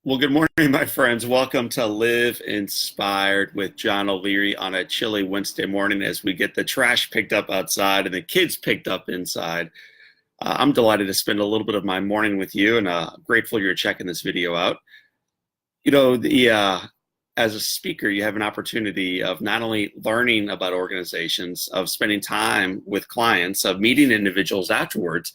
Well, good morning, my friends. Welcome to Live Inspired with John O'Leary on a chilly Wednesday morning as we get the trash picked up outside and the kids picked up inside. I'm delighted to spend a little bit of my morning with you and grateful you're checking this video out. As a speaker, you have an opportunity of not only learning about organizations, of spending time with clients, of meeting individuals afterwards,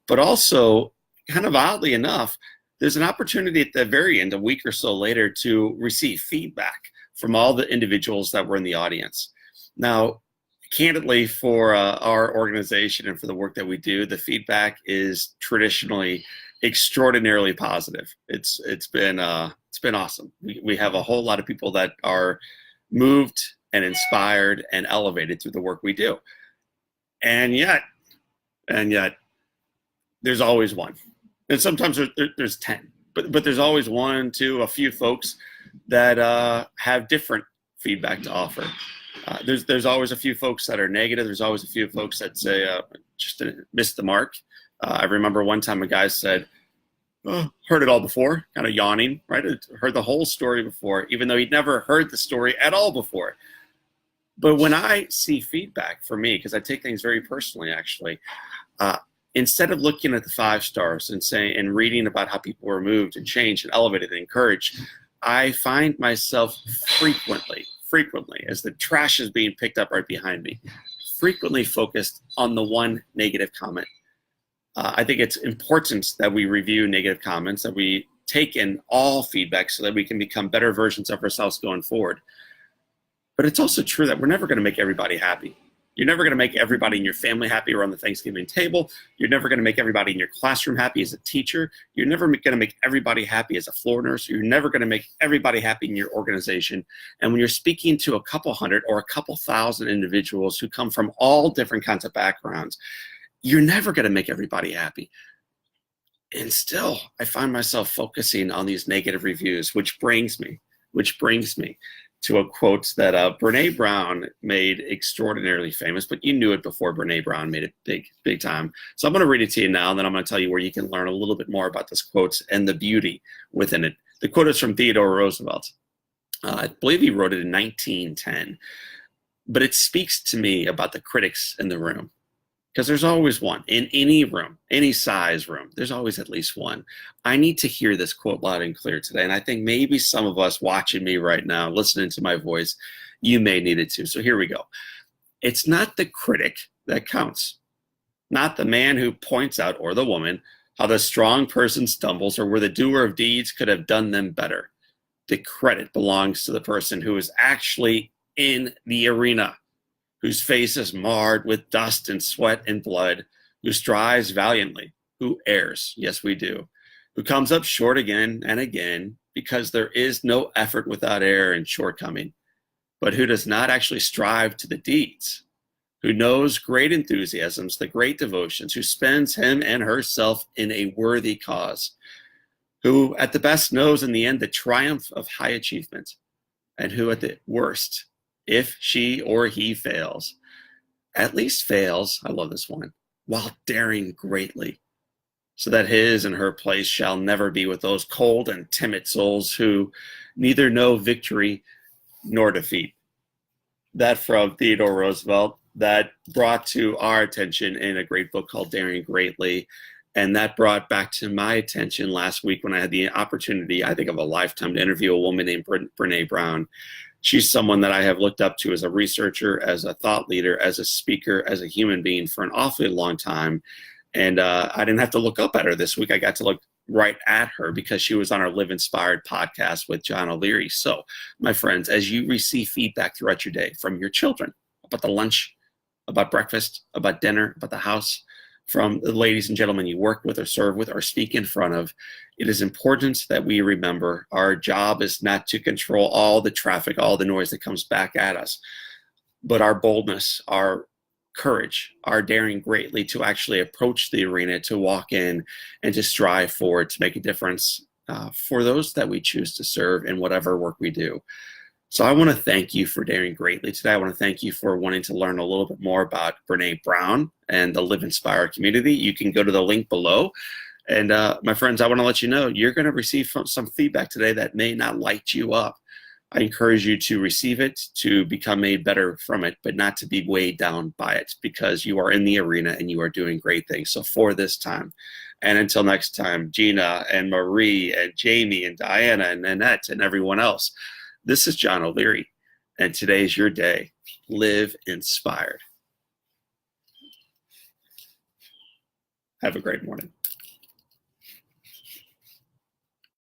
but also, kind of oddly enough, there's an opportunity at the very end, a week or so later, to receive feedback from all the individuals that were in the audience. Now, candidly, for our organization and for the work that we do, the feedback is traditionally extraordinarily positive. It's been awesome. We have a whole lot of people that are moved and inspired and elevated through the work we do, and yet there's always one, and sometimes there's 10, but there's always one, two, a few folks that have different feedback to offer. There's always a few folks that are negative. There's always a few folks that say just missed the mark. I remember one time a guy said, oh, heard it all before, kind of yawning, right? Heard the whole story before, even though he'd never heard the story at all before. But when I see feedback for me, because I take things very personally, actually, instead of looking at the 5 stars and saying and reading about how people were moved and changed and elevated and encouraged, I find myself frequently, as the trash is being picked up right behind me, frequently focused on the one negative comment. I think it's important that we review negative comments, that we take in all feedback so that we can become better versions of ourselves going forward. But it's also true that we're never going to make everybody happy. You're never going to make everybody in your family happy around the Thanksgiving table. You're never going to make everybody in your classroom happy as a teacher. You're never going to make everybody happy as a floor nurse. You're never going to make everybody happy in your organization. And when you're speaking to a couple hundred or a couple thousand individuals who come from all different kinds of backgrounds, you're never going to make everybody happy. And still, I find myself focusing on these negative reviews, which brings me to a quote that Brene Brown made extraordinarily famous, but you knew it before Brene Brown made it big time. So I'm going to read it to you now, and then I'm going to tell you where you can learn a little bit more about this quote and the beauty within it. The quote is from Theodore Roosevelt. I believe he wrote it in 1910, but it speaks to me about the critics in the room. Because there's always one in any room, any size room. There's always at least one. I need to hear this quote loud and clear today. And I think maybe some of us watching me right now, listening to my voice, you may need it too. So here we go. It's not the critic that counts, not the man who points out, or the woman, how the strong person stumbles or where the doer of deeds could have done them better. The credit belongs to the person who is actually in the arena, whose face is marred with dust and sweat and blood, who strives valiantly, who errs, yes we do, who comes up short again and again, because there is no effort without error and shortcoming, but who does not actually strive to the deeds, who knows great enthusiasms, the great devotions, who spends him and herself in a worthy cause, who at the best knows in the end the triumph of high achievement, and who at the worst, if she or he fails, at least fails, I love this one, while daring greatly, so that his and her place shall never be with those cold and timid souls who neither know victory nor defeat. That from Theodore Roosevelt, that brought to our attention in a great book called Daring Greatly. And that brought back to my attention last week when I had the opportunity, I think of a lifetime, to interview a woman named Brene Brown. She's someone that I have looked up to as a researcher, as a thought leader, as a speaker, as a human being for an awfully long time. And I didn't have to look up at her this week. I got to look right at her because she was on our Live Inspired podcast with John O'Leary. So, my friends, as you receive feedback throughout your day from your children about the lunch, about breakfast, about dinner, about the house, from the ladies and gentlemen you work with or serve with or speak in front of, it is important that we remember our job is not to control all the traffic, all the noise that comes back at us, but our boldness, our courage, our daring greatly to actually approach the arena, to walk in and to strive forward, to make a difference for those that we choose to serve in whatever work we do. So I want to thank you for daring greatly today. I want to thank you for wanting to learn a little bit more about Brene Brown and the Live Inspired community. You can go to the link below And my friends, I want to let you know you're going to receive some feedback today that may not light you up. I encourage you to receive it, to become made better from it, but not to be weighed down by it, because you are in the arena and you are doing great things. So for this time, and until next time, Gina and Marie and Jamie and Diana and Nanette and everyone else, this is John O'Leary, and today's your day. Live inspired. Have a great morning.